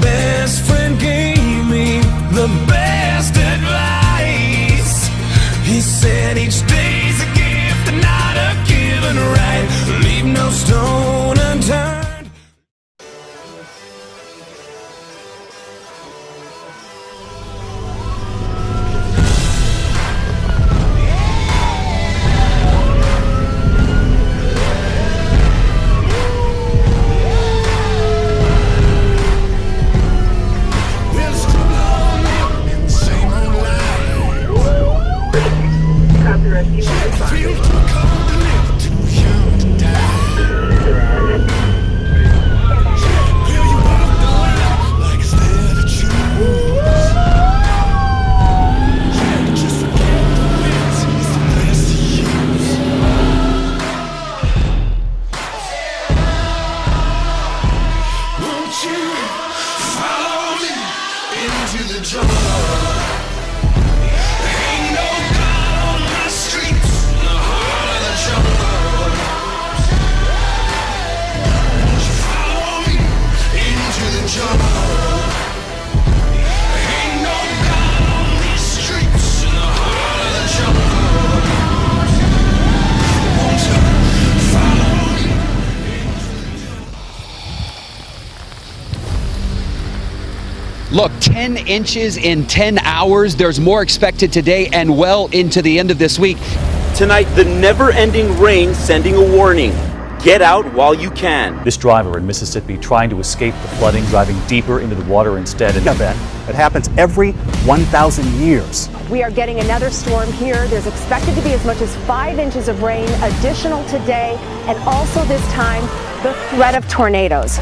best friend gave me the best advice. He said each day's a gift and not a given right. Leave no stone unturned. Look, 10 inches in 10 hours. There's more expected today and well into the end of this week. Tonight, the never-ending rain sending a warning. Get out while you can. This driver in Mississippi trying to escape the flooding, driving deeper into the water instead. An event that happens every 1,000 years. We are getting another storm here. There's expected to be as much as 5 inches of rain additional today, and also this time, the threat of tornadoes.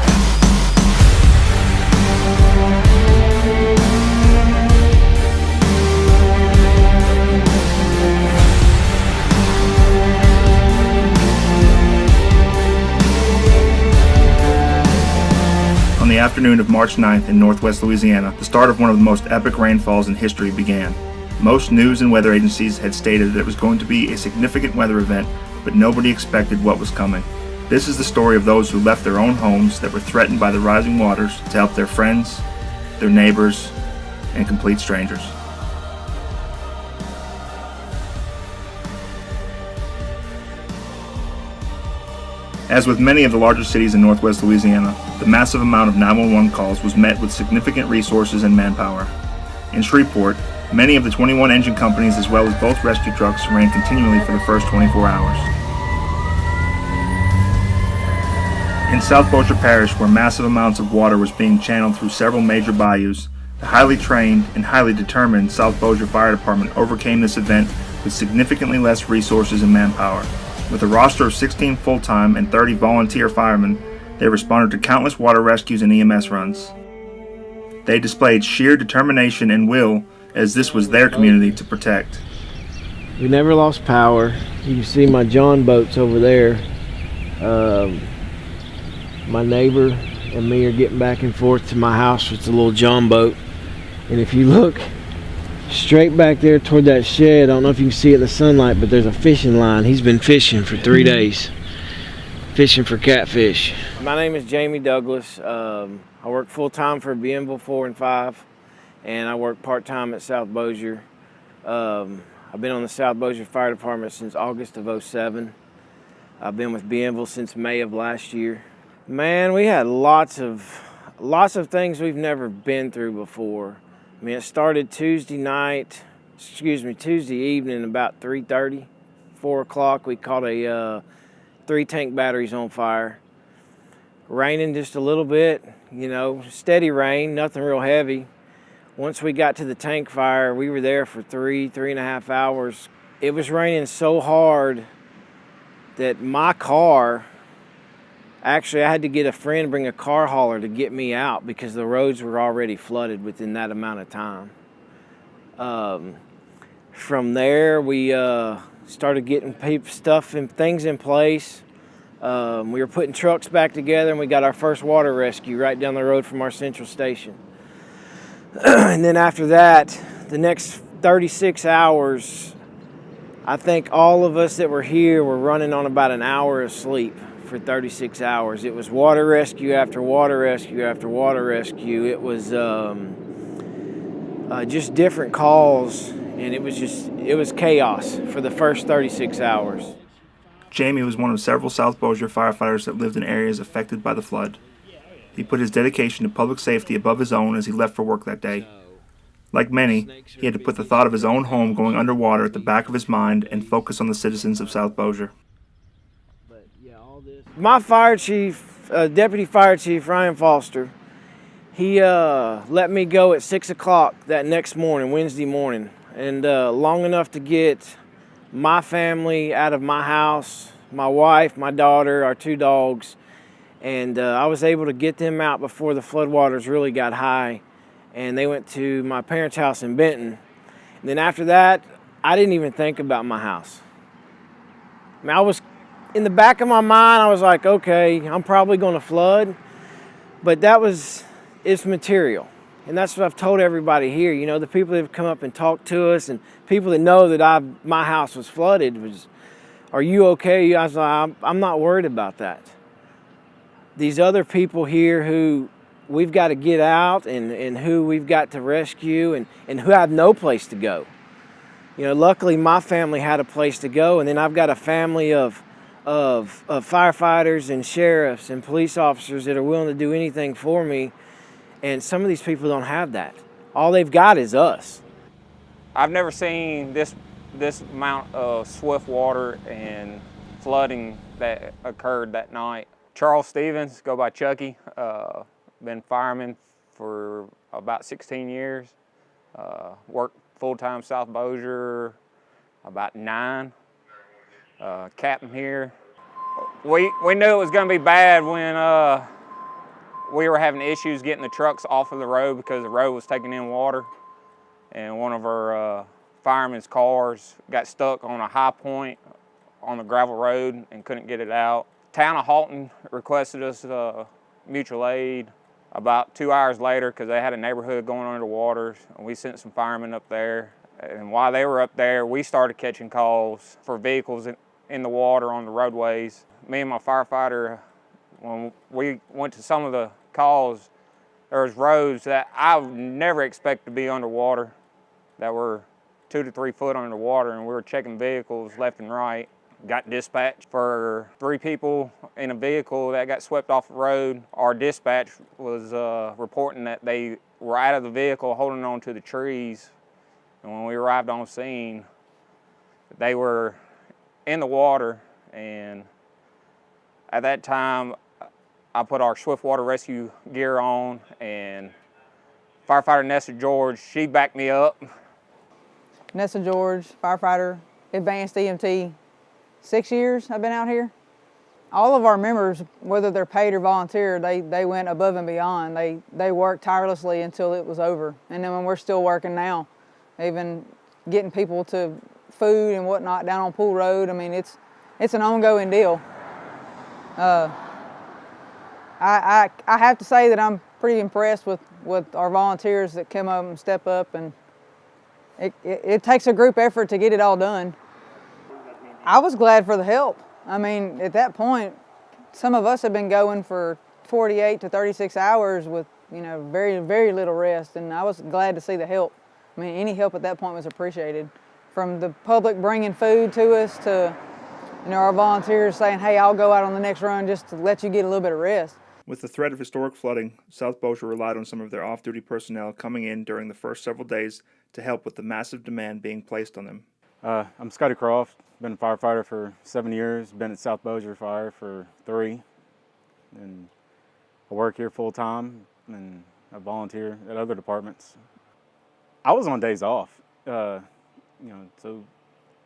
On the afternoon of March 9th in northwest Louisiana, the start of one of the most epic rainfalls in history began. Most news and weather agencies had stated that it was going to be a significant weather event, but nobody expected what was coming. This is the story of those who left their own homes that were threatened by the rising waters to help their friends, their neighbors, and complete strangers. As with many of the larger cities in northwest Louisiana, the massive amount of 911 calls was met with significant resources and manpower. In Shreveport, many of the 21 engine companies as well as both rescue trucks ran continually for the first 24 hours. In South Bossier Parish, where massive amounts of water was being channeled through several major bayous, the highly trained and highly determined South Bossier Fire Department overcame this event with significantly less resources and manpower. With a roster of 16 full-time and 30 volunteer firemen, they responded to countless water rescues and EMS runs. They displayed sheer determination and will, as this was their community to protect. We never lost power. You can see my John boats over there. My neighbor and me are getting back and forth to my house with the little John boat. And if you look straight back there toward that shed, I don't know if you can see it in the sunlight, but there's a fishing line. He's been fishing for 3 days, fishing for catfish. My name is Jamie Douglas. I work full-time for Bienville 4 and 5, and I work part-time at South Bossier. I've been on the South Bossier Fire Department since August of '07. I've been with Bienville since May of last year. Man, we had lots of things we've never been through before. I mean, it started Tuesday evening about 3:30, 4 o'clock. We caught 3 tank batteries on fire. Raining just a little bit, steady rain, nothing real heavy. Once we got to the tank fire, we were there for 3.5 hours. It was raining so hard that my car, actually I had to get a friend bring a car hauler to get me out because the roads were already flooded within that amount of time. From there, we started getting stuff and things in place. We were putting trucks back together, and we got our first water rescue right down the road from our central station. And then after that, the next 36 hours, I think all of us that were here were running on about an hour of sleep for 36 hours. It was water rescue after water rescue after water rescue. It was just different calls, and it was chaos for the first 36 hours. Jamie was one of several South Bossier firefighters that lived in areas affected by the flood. He put his dedication to public safety above his own as he left for work that day. Like many, he had to put the thought of his own home going underwater at the back of his mind and focus on the citizens of South Bossier. My fire chief, Deputy Fire Chief Ryan Foster, he let me go at 6 o'clock that next morning, Wednesday morning, and long enough to get my family out of my house, my wife, my daughter, our 2 dogs, and I was able to get them out before the floodwaters really got high, and they went to my parents' house in Benton. And then after that, I didn't even think about my house. I mean, I was in the back of my mind, I was like, okay, I'm probably going to flood, but it's material. And that's what I've told everybody here. You know, the people that have come up and talked to us and people that know that my house was flooded are you okay? I was like, I'm not worried about that. These other people here who we've got to get out and who we've got to rescue and who have no place to go. You know, luckily my family had a place to go, and then I've got a family of firefighters and sheriffs and police officers that are willing to do anything for me, and some of these people don't have that. All they've got is us. I've never seen this amount of swift water and flooding that occurred that night. Charles Stevens, go by Chucky, been fireman for about 16 years, worked full-time South Bossier about 9. Captain here. We knew it was going to be bad when we were having issues getting the trucks off of the road because the road was taking in water, and one of our firemen's cars got stuck on a high point on the gravel road and couldn't get it out. Town of Halton requested us mutual aid about 2 hours later because they had a neighborhood going underwater, and we sent some firemen up there. And while they were up there, we started catching calls for vehicles in the water on the roadways. Me and my firefighter, when we went to some of the calls, there was roads that I would never expect to be underwater that were 2 to 3 foot underwater, and we were checking vehicles left and right. Got dispatched for 3 people in a vehicle that got swept off the road. Our dispatch was reporting that they were out of the vehicle holding on to the trees. And when we arrived on scene, they were in the water, and at that time, I put our swift water rescue gear on, and firefighter Nessa George, she backed me up. Nessa George, firefighter, advanced EMT, 6 years I've been out here. All of our members, whether they're paid or volunteer, they went above and beyond. They worked tirelessly until it was over. And then when we're still working now, even getting people to food and whatnot down on Pool Road, I mean, it's an ongoing deal. I have to say that I'm pretty impressed with our volunteers that come up and step up, and it takes a group effort to get it all done. I was glad for the help. I mean, at that point, some of us have been going for 48 to 36 hours with, you know, very, very little rest, and I was glad to see the help. I mean, any help at that point was appreciated. From the public bringing food to us to, you know, our volunteers saying, hey, I'll go out on the next run just to let you get a little bit of rest. With the threat of historic flooding, South Bossier relied on some of their off-duty personnel coming in during the first several days to help with the massive demand being placed on them. I'm Scotty Croft, been a firefighter for 7 years, been at South Bossier Fire for 3, and I work here full-time, and I volunteer at other departments. I was on days off, so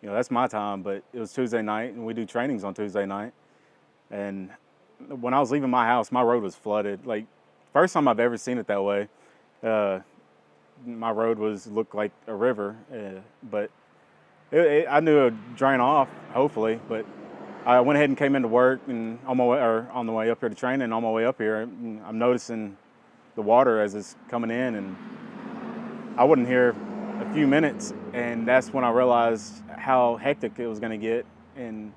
that's my time, but it was Tuesday night, and we do trainings on Tuesday night, and when I was leaving my house, my road was flooded. Like, first time I've ever seen it that way. My road looked like a river, but I knew it would drain off, hopefully, but I went ahead and came into work, and on the way up here to training, and on my way up here, I'm noticing the water as it's coming in, and I wasn't here a few minutes, and that's when I realized how hectic it was going to get, and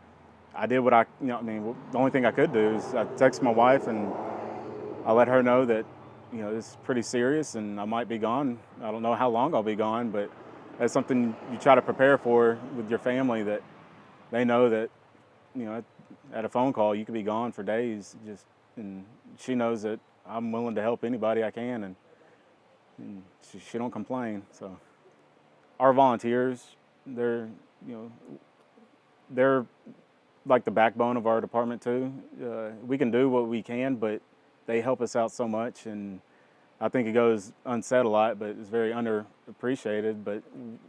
I did what I mean, the only thing I could do is I texted my wife and I let her know that, this is pretty serious and I might be gone. I don't know how long I'll be gone, but that's something you try to prepare for with your family, that they know that, at a phone call, you could be gone for days. And she knows that I'm willing to help anybody I can, and she don't complain. So our volunteers, they're like the backbone of our department too. We can do what we can, but they help us out so much, and I think it goes unsaid a lot, but it's very underappreciated, but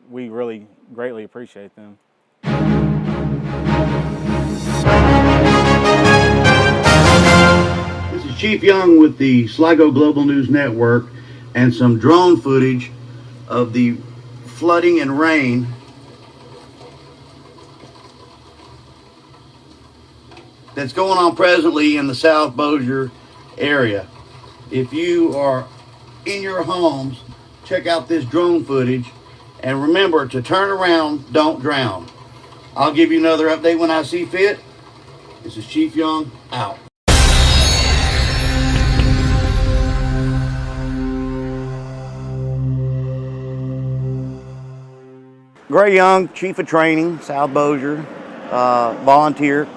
we really greatly appreciate them. This is Chief Young with the Sligo Global News Network and some drone footage of the flooding and rain that's going on presently in the South Bossier area. If you are in your homes, check out this drone footage, and remember to turn around, don't drown. I'll give you another update when I see fit. This is Chief Young, out. Gray Young, Chief of Training, South Bossier, volunteer.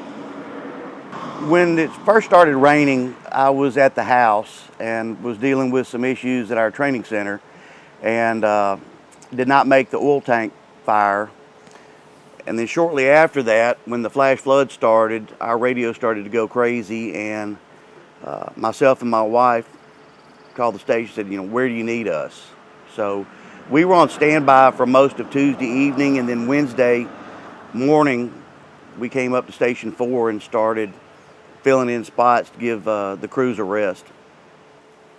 When it first started raining, I was at the house and was dealing with some issues at our training center, and did not make the oil tank fire. And then shortly after that, when the flash flood started, our radio started to go crazy, and myself and my wife called the station and said, where do you need us? So we were on standby for most of Tuesday evening, and then Wednesday morning, we came up to Station 4 and started filling in spots to give the crews a rest.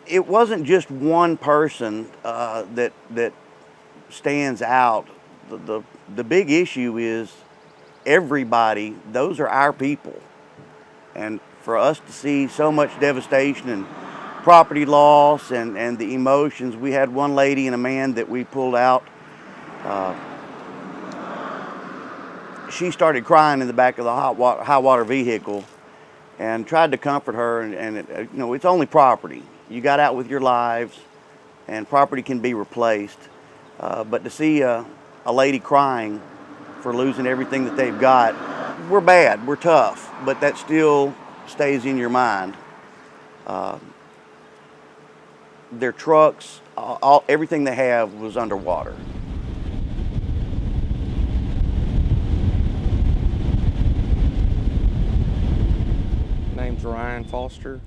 It wasn't just one person that stands out. The big issue is everybody, those are our people. And for us to see so much devastation and property loss and the emotions, we had one lady and a man that we pulled out. She started crying in the back of the high water vehicle, and tried to comfort her, and it's only property. You got out with your lives, and property can be replaced. But to see a lady crying for losing everything that they've got, we're bad, we're tough, but that still stays in your mind. Their trucks, everything they have was underwater. Name's Ryan Foster,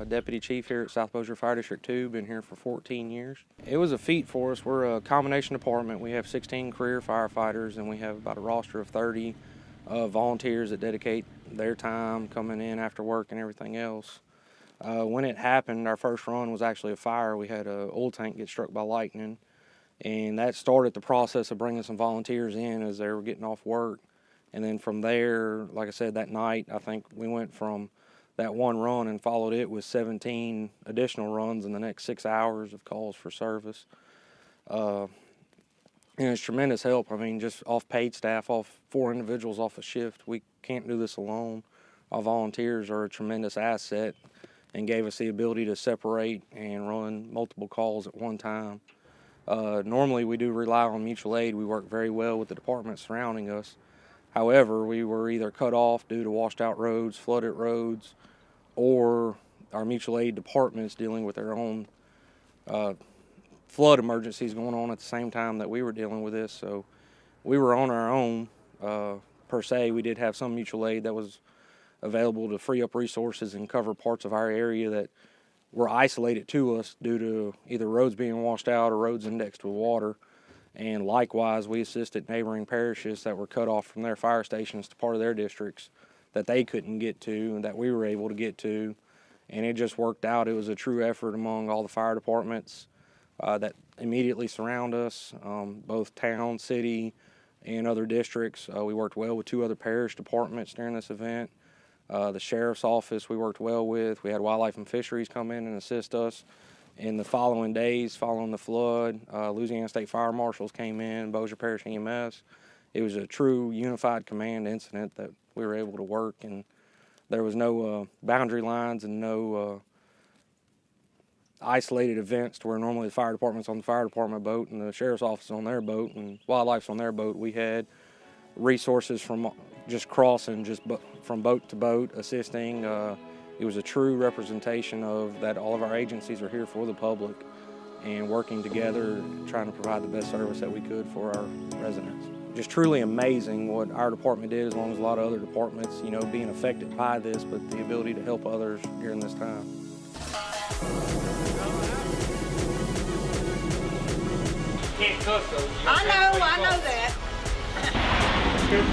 Deputy Chief here at South Bossier Fire District 2, been here for 14 years. It was a feat for us. We're a combination department. We have 16 career firefighters, and we have about a roster of 30 volunteers that dedicate their time coming in after work and everything else. When it happened, our first run was actually a fire. We had an oil tank get struck by lightning, and that started the process of bringing some volunteers in as they were getting off work. And then from there, like I said, that night, I think we went from that one run and followed it with 17 additional runs in the next 6 hours of calls for service. And it's tremendous help. I mean, just off paid staff, off 4 individuals off a shift, we can't do this alone. Our volunteers are a tremendous asset and gave us the ability to separate and run multiple calls at one time. Normally we do rely on mutual aid. We work very well with the departments surrounding us. However, we were either cut off due to washed out roads, flooded roads, or our mutual aid departments dealing with their own flood emergencies going on at the same time that we were dealing with this. So we were on our own per se. We did have some mutual aid that was available to free up resources and cover parts of our area that were isolated to us due to either roads being washed out or roads indexed with water. And likewise, we assisted neighboring parishes that were cut off from their fire stations to part of their districts that they couldn't get to and that we were able to get to. And it just worked out. It was a true effort among all the fire departments that immediately surround us, both town, city, and other districts. We worked well with 2 other parish departments during this event. The sheriff's office we worked well with. We had wildlife and fisheries come in and assist us. In the following days, following the flood, Louisiana State Fire Marshals came in, Bossier Parish EMS. It was a true unified command incident that we were able to work, and there was no boundary lines and no isolated events to where normally the fire department's on the fire department boat and the sheriff's office on their boat and wildlife's on their boat. We had resources from just crossing, from boat to boat, assisting. It was a true representation of that all of our agencies are here for the public and working together, trying to provide the best service that we could for our residents. Just truly amazing what our department did, as long as a lot of other departments, you know, being affected by this, but the ability to help others during this time. Can't cook those. I know that. Okay.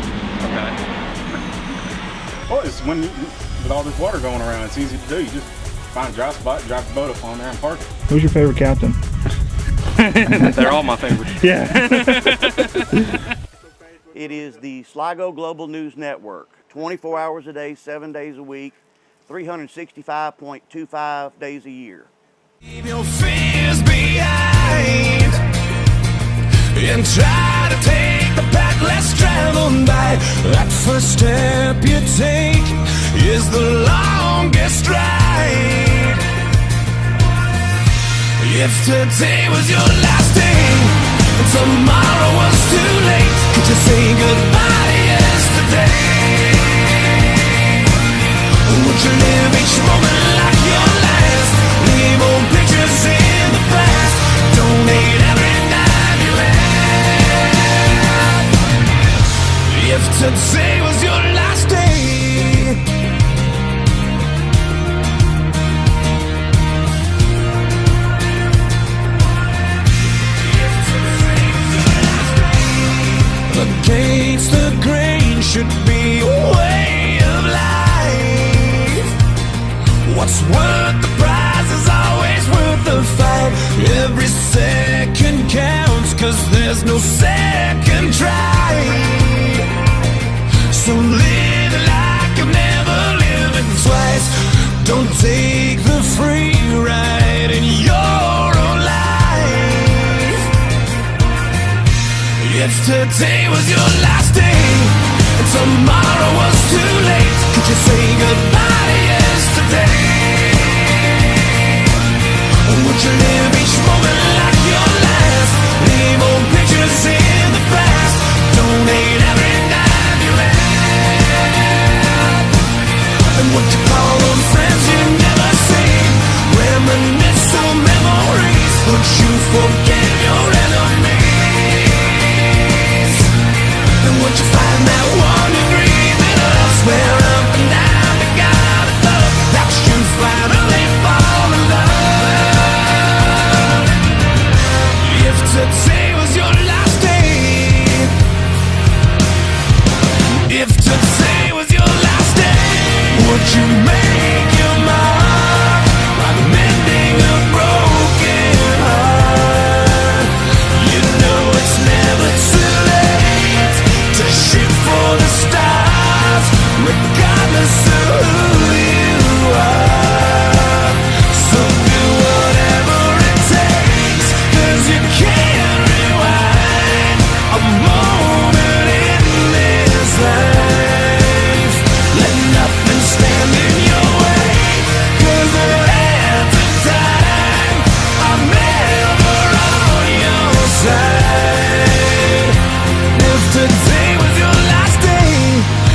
Well, it's with all this water going around, it's easy to do. You just find a dry spot, drop the boat up on there and park it. Who's your favorite captain? They're all my favorites. Yeah. It is the Sligo Global News Network, 24 hours a day, 7 days a week, 365.25 days a year. Leave your fears behind and try to take the path less traveled by. That first step you take is the longest ride. If today was your last day and tomorrow was too late, could you say goodbye to yesterday? Would you live each moment like your last? Leave old pictures in the past. Donate every dime you have. If today was your last day, against the grain should be a way of life. What's worth the prize is always worth the fight. Every second counts, 'cause there's no second try. So live like you've never lived it twice. Don't take the free ride in your own life. If today was your last day and tomorrow was too late, could you say goodbye to yesterday? Would you live each moment like your last? Leave old pictures in the past. Donate every dime you have. And what you call those friends you never see? Reminisce on memories. Would you forget your enemies? And would you find that one you dreaming of? Swear up and down to God above that you finally fall in love. If today was your last day, if today was your last day, would you make your mark like mending a broken heart? You know it's never too late to shoot for the stars, regardless of who you are. So do whatever it takes, 'cause you can't rewind a moment in this life. Let nothing stand in your way, 'cause the hands of time are never on your side. If today was your last day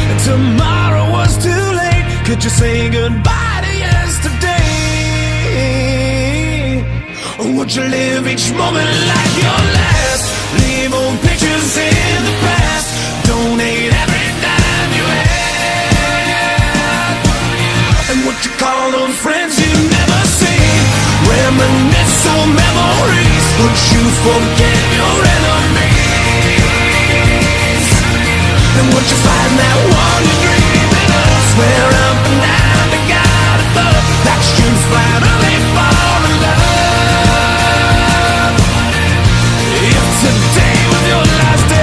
and tomorrow was too late, could you say goodbye to yesterday? Or would you live each moment like your last? Leave old pictures in the past. Donate every dime you have. And what you call those friends you never see? Reminisce on memories. Would you forget your enemies? And would you find that one you're dreaming of? Swear up and down to God above that you finally fall in love. If today was your last day.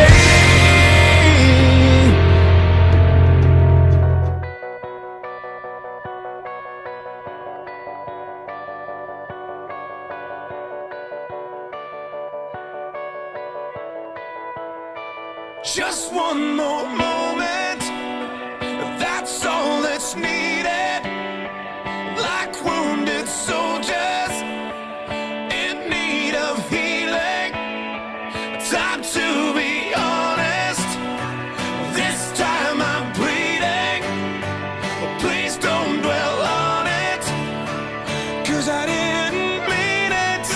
Just one more moment, much needed, like wounded soldiers in need of healing. Time to be honest, this time I'm bleeding. Please don't dwell on it, 'cause I didn't mean it.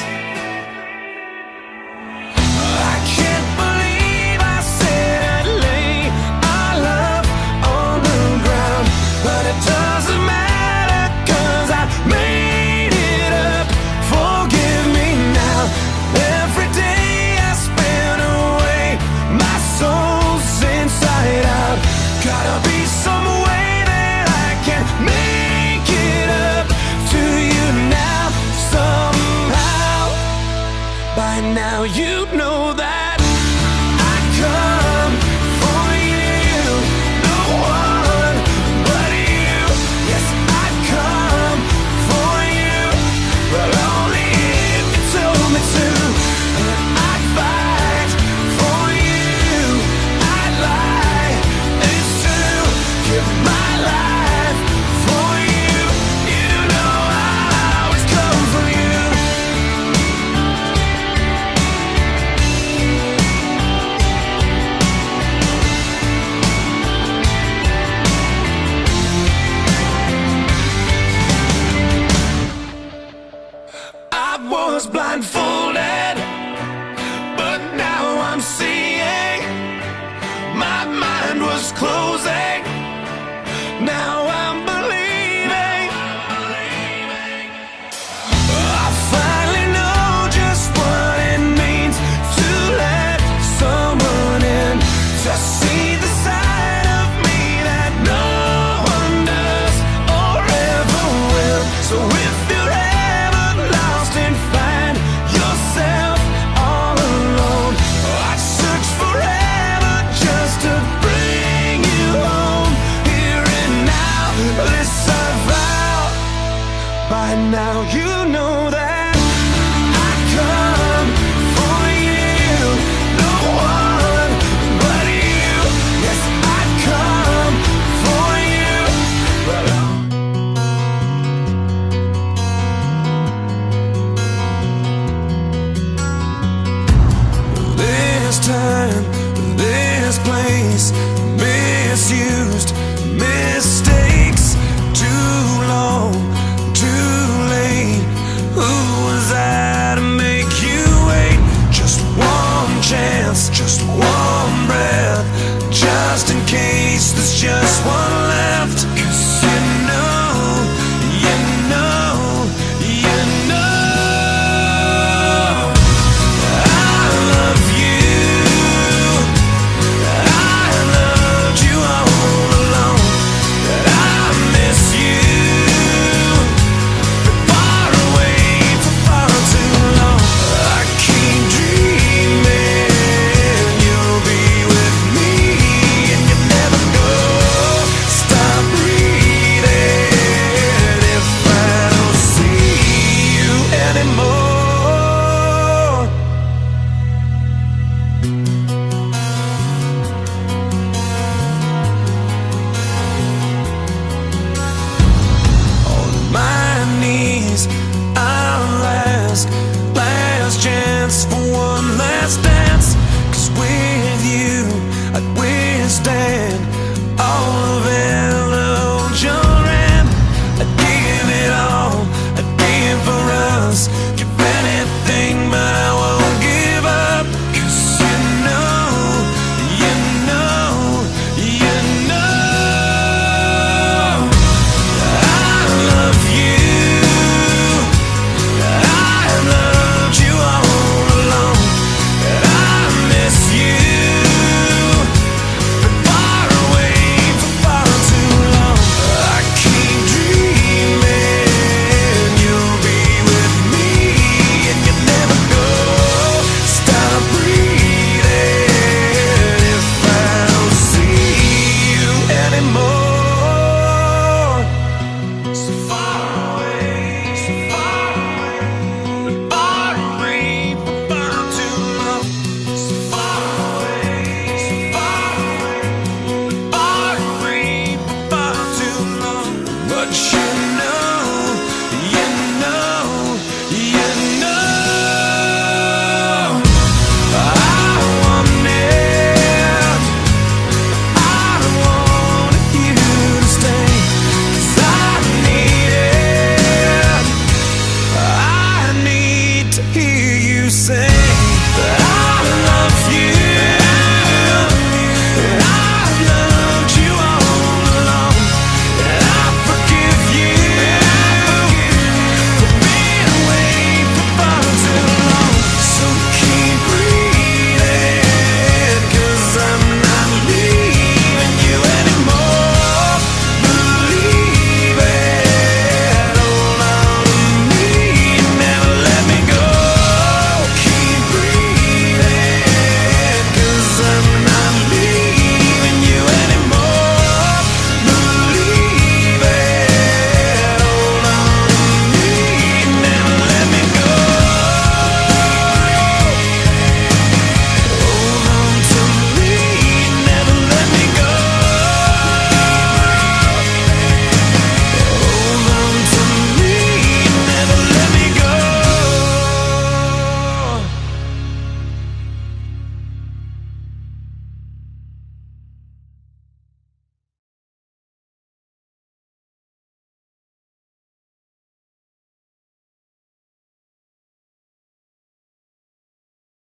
I can't believe I said I'd lay our love on the ground, but it doesn't matter, 'cause I made it up. Forgive me now. Every day I spend away, my soul's inside out. Gotta be some way that I can make it up to you now somehow. By now you know that I come for you, no one but you. Yes, I come for you, but only if you told me to. And I'd fight for you, I'd lie, it's true. Give my life for you, you know I'll always come for you. I was blindfolded, but now I'm seeing. My mind was closing, now I'm believing. I finally know just what it means to let someone in, to see the side of me that no one does or ever will. So if you're ever lost and find yourself all alone, I'd search forever just to bring you home, here and now. This I vow, by now you